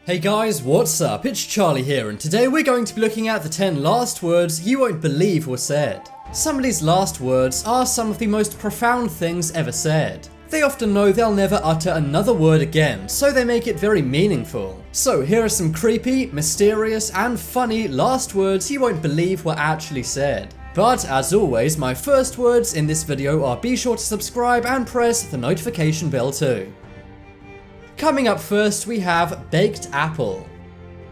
Hey guys, what's up? It's Charlie here, and today we're going to be looking at the 10 last words you won't believe were said. Some of these last words are some of the most profound things ever said. They often know they'll never utter another word again, so they make it very meaningful. So here are some creepy, mysterious, and funny last words you won't believe were actually said. But as always, my first words in this video are be sure to subscribe and press the notification bell too. Coming up first, we have baked apple.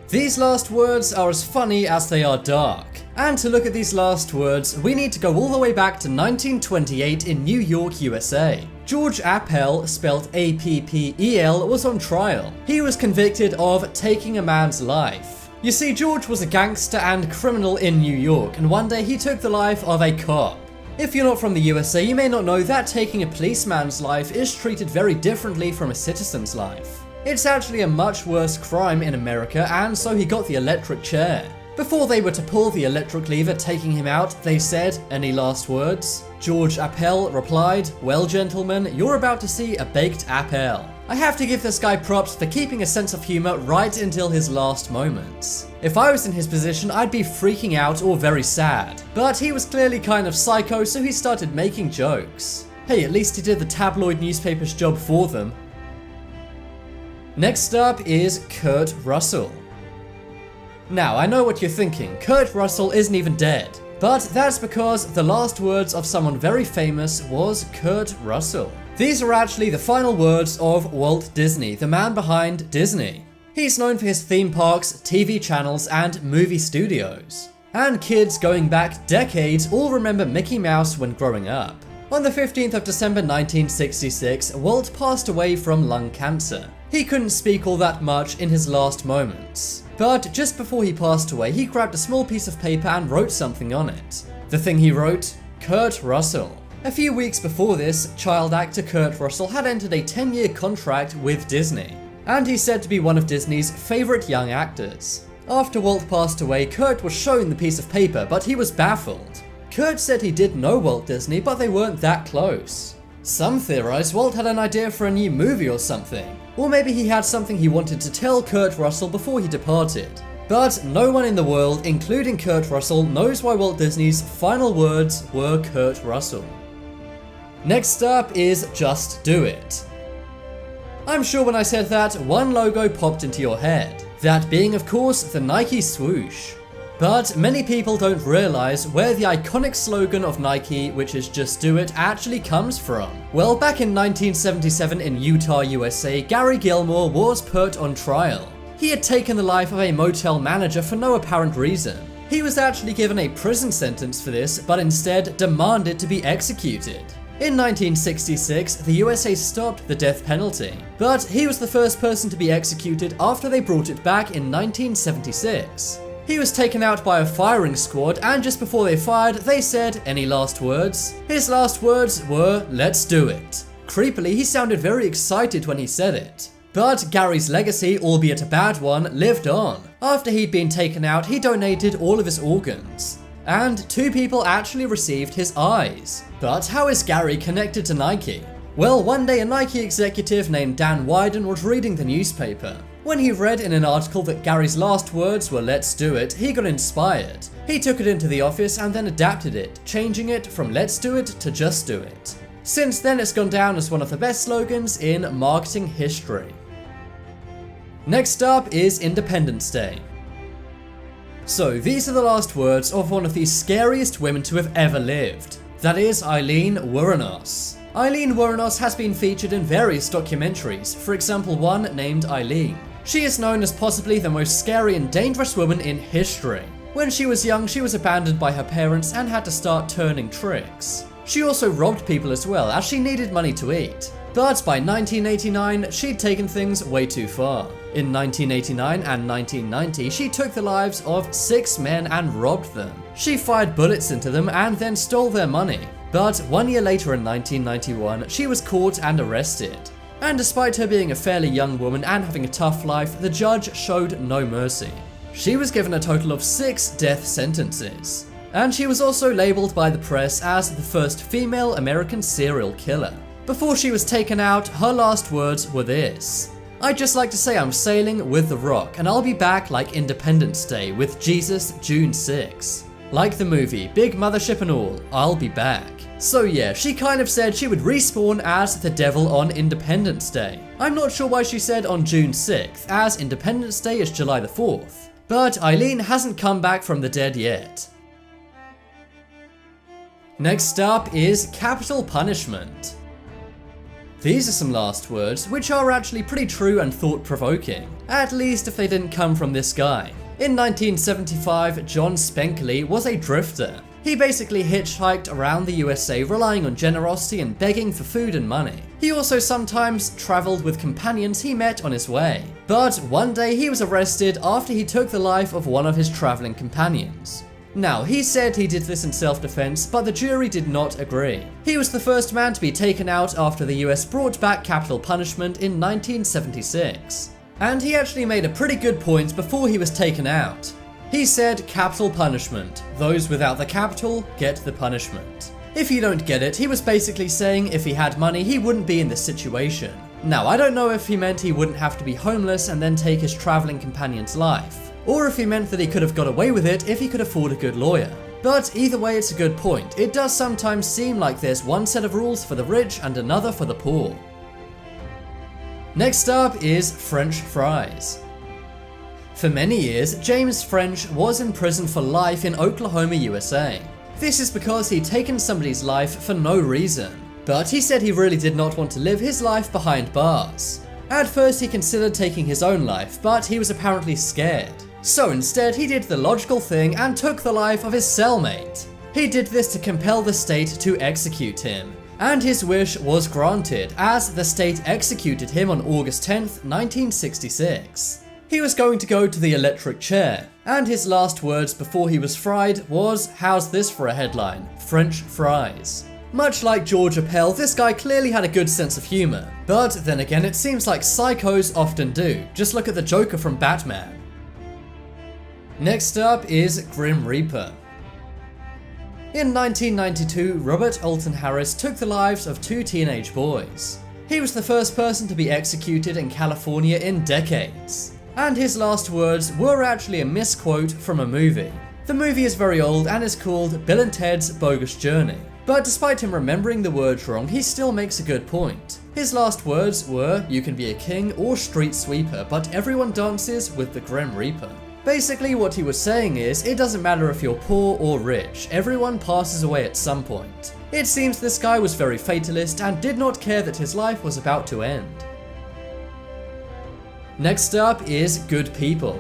These last words are as funny as they are dark. And to look at these last words, we need to go all the way back to 1928 in New York, USA. George Appel, spelled A-P-P-E-L, was on trial. He was convicted of taking a man's life. You see, George was a gangster and criminal in New York, and one day he took the life of a cop. If you're not from the USA, you may not know that taking a policeman's life is treated very differently from a citizen's life. It's actually a much worse crime in America, and so he got the electric chair. Before they were to pull the electric lever taking him out, they said, "Any last words?" George Appel replied, "Well gentlemen, you're about to see a baked apple." I have to give this guy props for keeping a sense of humor right until his last moments. If I was in his position, I'd be freaking out or very sad. But he was clearly kind of psycho, so he started making jokes. Hey, at least he did the tabloid newspaper's job for them. Next up is Kurt Russell. Now, I know what you're thinking, Kurt Russell isn't even dead. But that's because the last words of someone very famous was Kurt Russell. These are actually the final words of Walt Disney, the man behind Disney. He's known for his theme parks, TV channels, and movie studios. And kids going back decades all remember Mickey Mouse when growing up. On the 15th of December 1966, Walt passed away from lung cancer. He couldn't speak all that much in his last moments. But just before he passed away, he grabbed a small piece of paper and wrote something on it. The thing he wrote? Kurt Russell. A few weeks before this, child actor Kurt Russell had entered a 10-year contract with Disney, and he's said to be one of Disney's favorite young actors. After Walt passed away, Kurt was shown the piece of paper, but he was baffled. Kurt said he did know Walt Disney, but they weren't that close. Some theorize Walt had an idea for a new movie or something, or maybe he had something he wanted to tell Kurt Russell before he departed. But no one in the world, including Kurt Russell, knows why Walt Disney's final words were Kurt Russell. Next up is Just Do It. I'm sure when I said that, one logo popped into your head, that being of course the Nike swoosh. But many people don't realize where the iconic slogan of Nike, which is "Just Do It," actually comes from. Well, back in 1977 in Utah, USA, Gary Gilmore was put on trial. He had taken the life of a motel manager for no apparent reason. He was actually given a prison sentence for this, but instead demanded to be executed. In 1966, the USA stopped the death penalty, but he was the first person to be executed after they brought it back in 1976. He was taken out by a firing squad, and just before they fired, they said, "Any last words?" His last words were, "Let's do it." Creepily, he sounded very excited when he said it. But Gary's legacy, albeit a bad one, lived on. After he'd been taken out, he donated all of his organs. And 2 people actually received his eyes. But how is Gary connected to Nike? Well, one day a Nike executive named Dan Wyden was reading the newspaper. When he read in an article that Gary's last words were "Let's do it," he got inspired. He took it into the office and then adapted it, changing it from "Let's do it" to "Just do it." Since then, it's gone down as one of the best slogans in marketing history. Next up is Independence Day. So these are the last words of one of the scariest women to have ever lived. That is Eileen Wuornos. Eileen Wuornos has been featured in various documentaries, for example one named Eileen. She is known as possibly the most scary and dangerous woman in history. When she was young, she was abandoned by her parents and had to start turning tricks. She also robbed people as well, as she needed money to eat. But by 1989, she'd taken things way too far. In 1989 and 1990, she took the lives of 6 men and robbed them. She fired bullets into them and then stole their money. But 1 year later in 1991, she was caught and arrested. And despite her being a fairly young woman and having a tough life, the judge showed no mercy. She was given a total of 6 death sentences. And she was also labeled by the press as the first female American serial killer. Before she was taken out, her last words were this: I'd just like to say I'm sailing with the Rock, and I'll be back like Independence Day with Jesus June 6. Like the movie, big mothership and all, I'll be back. So yeah, she kind of said she would respawn as the devil on Independence Day. I'm not sure why she said on June 6th, as Independence Day is July the 4th. But Eileen hasn't come back from the dead yet. Next up is capital punishment. These are some last words, which are actually pretty true and thought-provoking, at least if they didn't come from this guy. In 1975, John Spenkley was a drifter. He basically hitchhiked around the USA relying on generosity and begging for food and money. He also sometimes traveled with companions he met on his way. But one day he was arrested after he took the life of one of his traveling companions. Now, he said he did this in self-defense, but the jury did not agree. He was the first man to be taken out after the US brought back capital punishment in 1976. And he actually made a pretty good point before he was taken out. He said, capital punishment. Those without the capital get the punishment. If you don't get it, he was basically saying if he had money, he wouldn't be in this situation. Now, I don't know if he meant he wouldn't have to be homeless and then take his traveling companion's life, or if he meant that he could have got away with it if he could afford a good lawyer. But either way, it's a good point. It does sometimes seem like there's one set of rules for the rich and another for the poor. Next up is French fries. For many years, James French was in prison for life in Oklahoma, USA. This is because he'd taken somebody's life for no reason. But he said he really did not want to live his life behind bars. At first he considered taking his own life, but he was apparently scared. So instead he did the logical thing and took the life of his cellmate. He did this to compel the state to execute him. And his wish was granted, as the state executed him on August 10th, 1966. He was going to go to the electric chair, and his last words before he was fried was, "How's this for a headline? French fries." Much like George Appel, this guy clearly had a good sense of humor. But then again, it seems like psychos often do. Just look at the Joker from Batman. Next up is Grim Reaper. In 1992, Robert Alton Harris took the lives of two teenage boys. He was the first person to be executed in California in decades. And his last words were actually a misquote from a movie. The movie is very old and is called Bill and Ted's Bogus Journey. But despite him remembering the words wrong, he still makes a good point. His last words were, "You can be a king or street sweeper, but everyone dances with the Grim Reaper." Basically what he was saying is, it doesn't matter if you're poor or rich, everyone passes away at some point. It seems this guy was very fatalist and did not care that his life was about to end. Next up is Good People.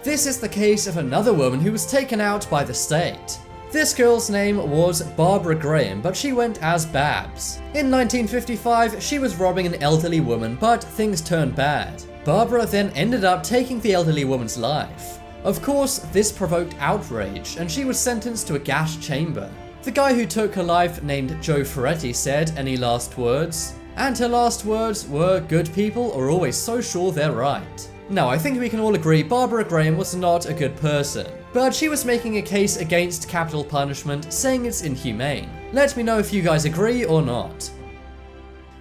This is the case of another woman who was taken out by the state. This girl's name was Barbara Graham, but she went as Babs. In 1955, she was robbing an elderly woman, but things turned bad. Barbara then ended up taking the elderly woman's life. Of course, this provoked outrage, and she was sentenced to a gas chamber. The guy who took her life, named Joe Ferretti, said, "Any last words?" And her last words were, "Good people are always so sure they're right." Now, I think we can all agree Barbara Graham was not a good person, but she was making a case against capital punishment, saying it's inhumane. Let me know if you guys agree or not.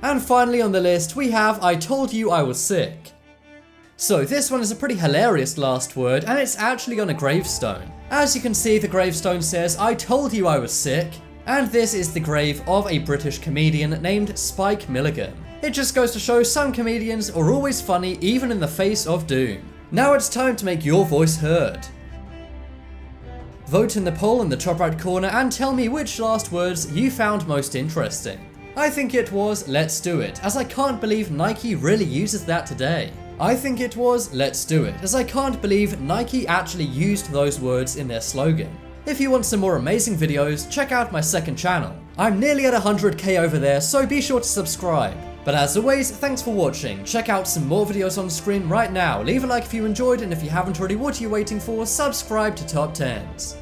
And finally on the list, we have I Told You I Was Sick. So this one is a pretty hilarious last word, and it's actually on a gravestone. As you can see, the gravestone says, "I told you I was sick." And this is the grave of a British comedian named Spike Milligan. It just goes to show some comedians are always funny even in the face of doom. Now it's time to make your voice heard. Vote in the poll in the top right corner and tell me which last words you found most interesting. I think it was "Let's do it," as I can't believe Nike really uses that today. I think it was "Let's do it," as I can't believe Nike actually used those words in their slogan. If you want some more amazing videos, check out my second channel. I'm nearly at 100k over there, so be sure to subscribe. But as always, thanks for watching. Check out some more videos on screen right now. Leave a like if you enjoyed, and if you haven't already, what are you waiting for? Subscribe to Top 10s.